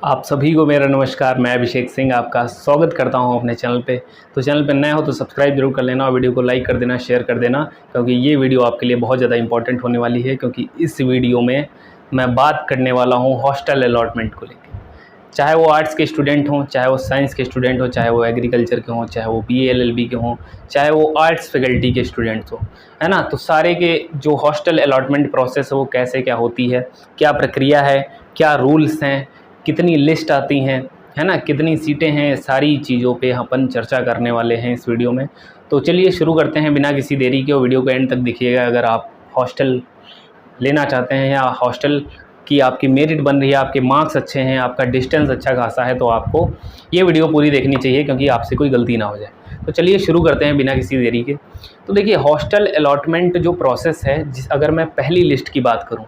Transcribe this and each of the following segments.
आप सभी को मेरा नमस्कार। मैं अभिषेक सिंह आपका स्वागत करता हूं अपने चैनल पे। तो चैनल पे नए हो तो सब्सक्राइब जरूर कर लेना और वीडियो को लाइक कर देना, शेयर कर देना, क्योंकि ये वीडियो आपके लिए बहुत ज़्यादा इंपॉर्टेंट होने वाली है। क्योंकि इस वीडियो में मैं बात करने वाला हूँ हॉस्टल अलॉटमेंट को लेकर। चाहे वो आर्ट्स के स्टूडेंट हों, चाहे वो साइंस के स्टूडेंट हों, चाहे वो एग्रीकल्चर के हों, चाहे वो BA LLB के हों, चाहे वो आर्ट्स फैकल्टी के स्टूडेंट्स हों, है ना। तो सारे के जो हॉस्टल अलॉटमेंट प्रोसेस है वो कैसे क्या होती है, क्या प्रक्रिया है, क्या रूल्स हैं, कितनी लिस्ट आती हैं, है ना, कितनी सीटें हैं, सारी चीज़ों पे अपन चर्चा करने वाले हैं इस वीडियो में। तो चलिए शुरू करते हैं बिना किसी देरी के। वीडियो को एंड तक देखिएगा। अगर आप हॉस्टल लेना चाहते हैं या हॉस्टल की आपकी मेरिट बन रही है, आपके मार्क्स अच्छे हैं, आपका डिस्टेंस अच्छा खासा है, तो आपको ये वीडियो पूरी देखनी चाहिए, क्योंकि आपसे कोई गलती ना हो जाए। तो चलिए शुरू करते हैं बिना किसी देरी के। तो देखिए, हॉस्टल अलॉटमेंट जो प्रोसेस है, अगर मैं पहली लिस्ट की बात करूँ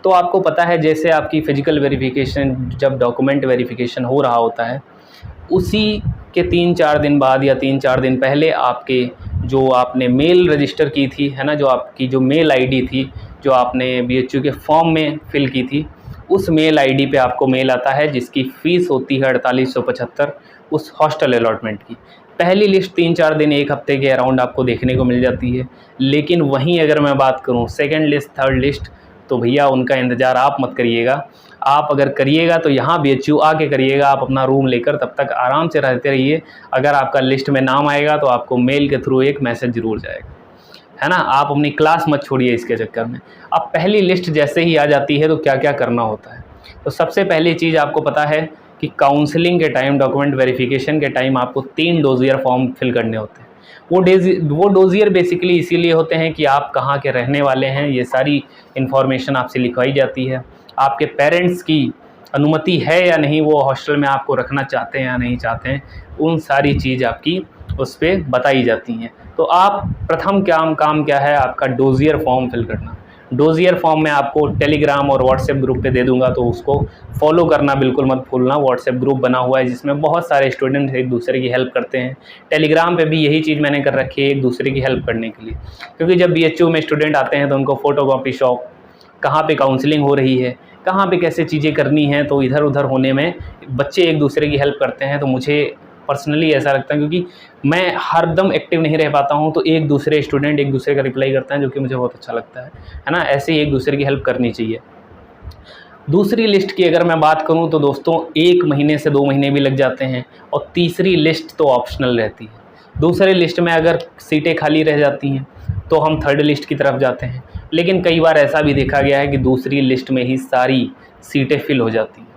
तो आपको पता है, जैसे आपकी फ़िज़िकल वेरिफिकेशन, जब डॉक्यूमेंट वेरिफिकेशन हो रहा होता है, उसी के 3-4 दिन बाद या 3-4 दिन पहले आपके जो आपने मेल रजिस्टर की थी, है ना, जो आपकी जो मेल आईडी थी, जो आपने BHU के फॉर्म में फ़िल की थी, उस मेल आईडी पे आपको मेल आता है जिसकी फ़ीस होती है 4875 उस हॉस्टल अलॉटमेंट की। पहली लिस्ट 3-4 दिन, 1 हफ़्ते के अराउंड आपको देखने को मिल जाती है। लेकिन वहीं अगर मैं बात करूँ सेकेंड लिस्ट, थर्ड लिस्ट, तो भैया उनका इंतज़ार आप मत करिएगा। आप अगर करिएगा तो यहाँ BHU आके करिएगा, आप अपना रूम लेकर तब तक आराम से रहते रहिए। अगर आपका लिस्ट में नाम आएगा तो आपको मेल के थ्रू एक मैसेज ज़रूर जाएगा, है ना। आप अपनी क्लास मत छोड़िए इसके चक्कर में। अब पहली लिस्ट जैसे ही आ जाती है तो क्या क्या करना होता है। तो सबसे पहली चीज़ आपको पता है कि काउंसलिंग के टाइम, डॉक्यूमेंट वेरिफिकेशन के टाइम आपको 3 डोजियर फॉर्म फिल करने होते हैं। वो डोजियर बेसिकली इसीलिए होते हैं कि आप कहाँ के रहने वाले हैं, ये सारी इन्फॉर्मेशन आपसे लिखवाई जाती है। आपके पेरेंट्स की अनुमति है या नहीं, वो हॉस्टल में आपको रखना चाहते हैं या नहीं चाहते हैं, उन सारी चीज़ आपकी उस पर बताई जाती हैं। तो आप प्रथम काम क्या है, आपका डोजियर फॉर्म फिल करना। डोजियर फॉर्म मैं आपको टेलीग्राम और व्हाट्सएप ग्रुप पे दे दूंगा, तो उसको फॉलो करना बिल्कुल मत भूलना। व्हाट्सएप ग्रुप बना हुआ है जिसमें बहुत सारे स्टूडेंट एक दूसरे की हेल्प करते हैं। टेलीग्राम पे भी यही चीज़ मैंने कर रखी है, एक दूसरे की हेल्प करने के लिए। क्योंकि जब BHU में स्टूडेंट आते हैं तो उनको फ़ोटोकॉपी शॉप, कहाँ पे काउंसलिंग हो रही है, कहाँ पे कैसे चीज़ें करनी हैं, तो इधर उधर होने में बच्चे एक दूसरे की हेल्प करते हैं। तो मुझे पर्सनली ऐसा लगता है, क्योंकि मैं हरदम एक्टिव नहीं रह पाता हूँ, तो एक दूसरे स्टूडेंट एक दूसरे का रिप्लाई करते हैं, जो कि मुझे बहुत अच्छा लगता है ना। ऐसे ही एक दूसरे की हेल्प करनी चाहिए। दूसरी लिस्ट की अगर मैं बात करूँ तो दोस्तों 1 महीने से 2 महीने भी लग जाते हैं, और तीसरी लिस्ट तो ऑप्शनल रहती है। दूसरी लिस्ट में अगर सीटें खाली रह जाती हैं तो हम थर्ड लिस्ट की तरफ जाते हैं। लेकिन कई बार ऐसा भी देखा गया है कि दूसरी लिस्ट में ही सारी सीटें फिल हो जाती हैं,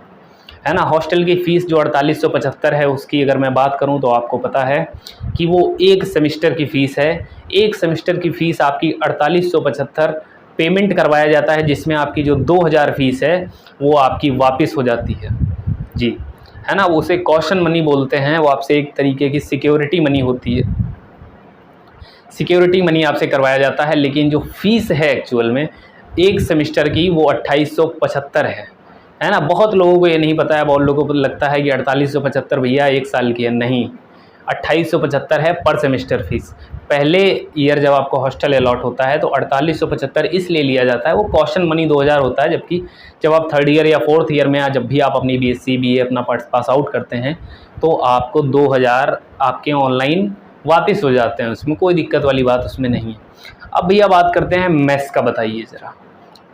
है ना। हॉस्टल की फ़ीस जो 4875 है, उसकी अगर मैं बात करूं तो आपको पता है कि वो 1 सेमेस्टर की फ़ीस है। 1 सेमेस्टर की फ़ीस आपकी 4875 पेमेंट करवाया जाता है, जिसमें आपकी जो 2000 फ़ीस है वो आपकी वापस हो जाती है जी, है ना। वो उसे कॉशन मनी बोलते हैं। वो आपसे एक तरीके की सिक्योरिटी मनी होती है, सिक्योरिटी मनी आपसे करवाया जाता है। लेकिन जो फ़ीस है एक्चुअल में 1 सेमेस्टर की, वो 2875 है ना। बहुत लोगों को ये नहीं पता है, बहुत लोगों को लगता है कि 4875 भैया 1 साल की है। नहीं, 2875 है पर सेमेस्टर फ़ीस। पहले ईयर जब आपको हॉस्टल अलॉट होता है तो 4875 इसलिए लिया जाता है, वो कॉशन मनी 2000 होता है। जबकि जब आप 3rd ईयर या 4th ईयर में, जब भी आप अपनी BSc BA अपना पास आउट करते हैं, तो आपको 2000 आपके ऑनलाइन वापस हो जाते हैं। उसमें कोई दिक्कत वाली बात उसमें नहीं है। अब भैया बात करते हैं मेस का। बताइए ज़रा,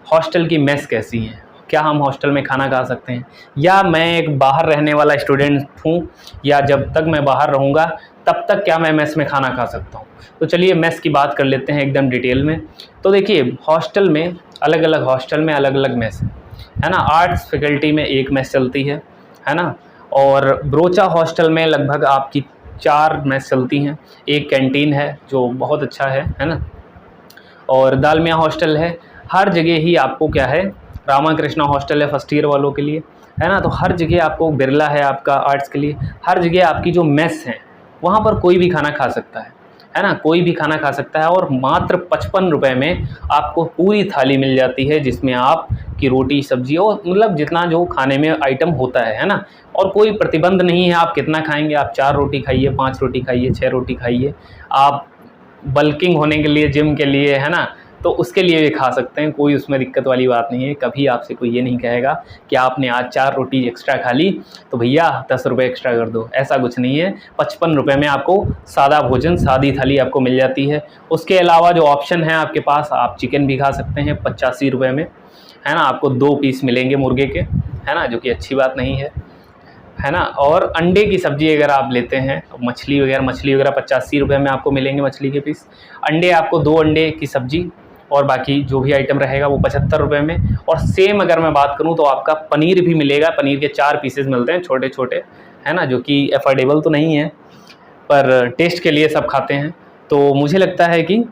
हॉस्टल की मेस कैसी है, क्या हम हॉस्टल में खाना खा सकते हैं, या मैं एक बाहर रहने वाला स्टूडेंट हूँ, या जब तक मैं बाहर रहूँगा तब तक क्या मैं मेस में खाना खा सकता हूँ। तो चलिए मेस की बात कर लेते हैं एकदम डिटेल में। तो देखिए, हॉस्टल में अलग अलग हॉस्टल में अलग अलग मेस है ना। आर्ट्स फैकल्टी में एक मेस चलती है ना। और ब्रोचा हॉस्टल में लगभग आपकी 4 मेस चलती हैं। एक कैंटीन है जो बहुत अच्छा है ना। और दालमिया हॉस्टल है। हर जगह ही आपको क्या है, रामा कृष्णा हॉस्टल है फर्स्ट ईयर वालों के लिए, है ना। तो हर जगह आपको, बिरला है आपका आर्ट्स के लिए, हर जगह आपकी जो मेस है वहाँ पर कोई भी खाना खा सकता है ना। कोई भी खाना खा सकता है, और मात्र 55 रुपये में आपको पूरी थाली मिल जाती है, जिसमें आप की रोटी सब्जी और मतलब जितना जो खाने में आइटम होता है ना। और कोई प्रतिबंध नहीं है आप कितना खाएंगे। आप 4 रोटी खाइए, 5 रोटी खाइए, 6 रोटी खाइए। आप बल्किंग होने के लिए, जिम के लिए, है ना, तो उसके लिए भी खा सकते हैं, कोई उसमें दिक्कत वाली बात नहीं है। कभी आपसे कोई ये नहीं कहेगा कि आपने आज 4 रोटी एक्स्ट्रा खा ली तो भैया 10 रुपये एक्स्ट्रा कर दो, ऐसा कुछ नहीं है। 55 रुपये में आपको सादा भोजन, सादी थाली आपको मिल जाती है। उसके अलावा जो ऑप्शन है आपके पास, आप चिकन भी खा सकते हैं 85 रुपये में, है ना। आपको 2 पीस मिलेंगे मुर्गे के, है ना, जो कि अच्छी बात नहीं है ना। और अंडे की सब्ज़ी अगर आप लेते हैं, मछली वगैरह 85 रुपये में आपको मिलेंगे मछली के पीस। अंडे आपको 2 अंडे की सब्ज़ी और बाकी जो भी आइटम रहेगा वो 75 रुपये में। और सेम अगर मैं बात करूँ तो आपका पनीर भी मिलेगा, पनीर के 4 पीसेस मिलते हैं छोटे छोटे, है ना, जो कि अफोर्डेबल तो नहीं है पर टेस्ट के लिए सब खाते हैं। तो मुझे लगता है कि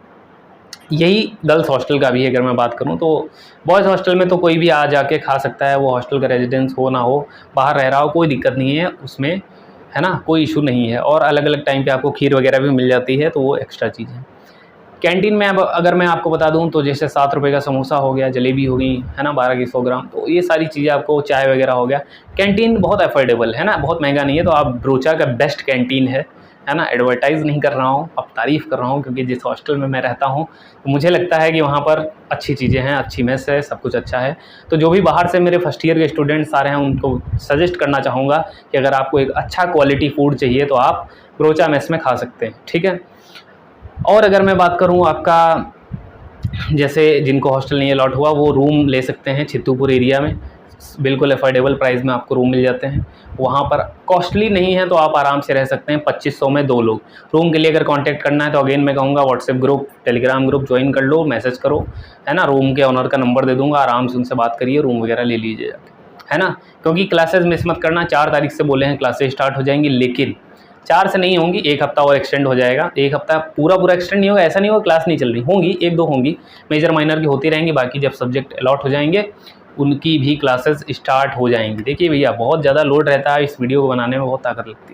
यही गर्ल्स हॉस्टल का भी है। अगर मैं बात करूं तो बॉयज़ हॉस्टल में तो कोई भी आ जाके खा सकता है, वो हॉस्टल का रेजिडेंस हो ना हो, बाहर रह रहा हो, कोई दिक्कत नहीं है उसमें, है ना, कोई इशू नहीं है। और अलग अलग टाइम पे आपको खीर वगैरह भी मिल जाती है, तो वो एक्स्ट्रा चीज़ है। कैंटीन में अब अगर मैं आपको बता दूं तो जैसे 7 रुपये का समोसा हो गया, जलेबी हो गई, है ना, 12 की 100 ग्राम, तो ये सारी चीज़ें आपको, चाय वगैरह हो गया। कैंटीन बहुत अफोर्डेबल है ना, बहुत महंगा नहीं है। तो आप ब्रोचा का बेस्ट कैंटीन है ना। एडवर्टाइज़ नहीं कर रहा हूँ, अब तारीफ़ कर रहा हूँ, क्योंकि जिस हॉस्टल में मैं रहता हूँ तो मुझे लगता है कि वहाँ पर अच्छी चीज़ें हैं, अच्छी मेस है, सब कुछ अच्छा है। तो जो भी बाहर से मेरे फर्स्ट ईयर के स्टूडेंट्स आ रहे हैं उनको सजेस्ट करना चाहूँगा कि अगर आपको एक अच्छा क्वालिटी फूड चाहिए तो आप ब्रोचा मेस में खा सकते हैं, ठीक है। और अगर मैं बात करूँ आपका, जैसे जिनको हॉस्टल नहीं अलॉट हुआ वो रूम ले सकते हैं छित्तूपुर एरिया में, बिल्कुल अफोर्डेबल प्राइस में आपको रूम मिल जाते हैं। वहाँ पर कॉस्टली नहीं है, तो आप आराम से रह सकते हैं 2500 में 2 लोग। रूम के लिए अगर कांटेक्ट करना है तो अगेन मैं कहूँगा WhatsApp group, Telegram group join कर लो, मैसेज करो, है ना। रूम के ओनर का नंबर दे दूँगा, आराम से उनसे बात करिए, रूम वगैरह ले लीजिए, है ना। क्योंकि क्लासेस मिस मत करना, 4 तारीख से बोले हैं क्लासेस स्टार्ट हो जाएंगी, लेकिन 4 से नहीं होंगी, 1 हफ्ता और एक्सटेंड हो जाएगा। 1 हफ्ता पूरा एक्सटेंड नहीं होगा, ऐसा नहीं होगा क्लास नहीं चल रही, होंगी 1-2 होंगी, मेजर माइनर की होती रहेंगी। बाकी जब सब्जेक्ट अलॉट हो जाएंगे उनकी भी क्लासेस स्टार्ट हो जाएंगी। देखिए भैया बहुत ज़्यादा लोड रहता है, इस वीडियो को बनाने में बहुत ताकत लगती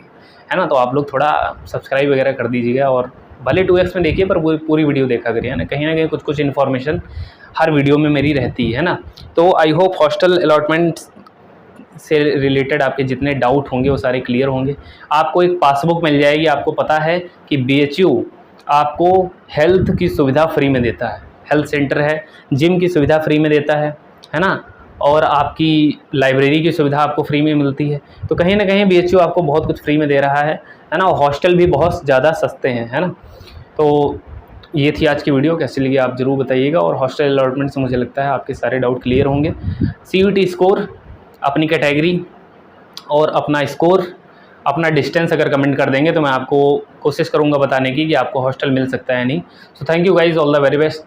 है ना। तो आप लोग थोड़ा सब्सक्राइब वगैरह कर दीजिएगा, और भले 2x में देखिए पर पूरी वीडियो देखा करिए ना कहीं कुछ इन्फॉर्मेशन हर वीडियो में मेरी रहती है ना। तो आई होप हॉस्टल अलॉटमेंट से रिलेटेड आपके जितने डाउट होंगे वो सारे क्लियर होंगे। आपको एक पासबुक मिल जाएगी, आपको पता है कि BHU आपको हेल्थ की सुविधा फ्री में देता है, हेल्थ सेंटर है, जिम की सुविधा फ्री में देता है ना, और आपकी लाइब्रेरी की सुविधा आपको फ्री में मिलती है। तो कहीं ना कहीं BHU आपको बहुत कुछ फ्री में दे रहा है ना। और हॉस्टल भी बहुत ज़्यादा सस्ते हैं, है ना। तो ये थी आज की वीडियो, कैसी लगी आप ज़रूर बताइएगा। और हॉस्टल अलॉटमेंट से मुझे लगता है आपके सारे डाउट क्लियर होंगे। CUET स्कोर, अपनी कैटेगरी और अपना स्कोर, अपना डिस्टेंस अगर कमेंट कर देंगे तो मैं आपको कोशिश करूंगा बताने की कि आपको हॉस्टल मिल सकता है नहीं। So thank you guys, all the very best.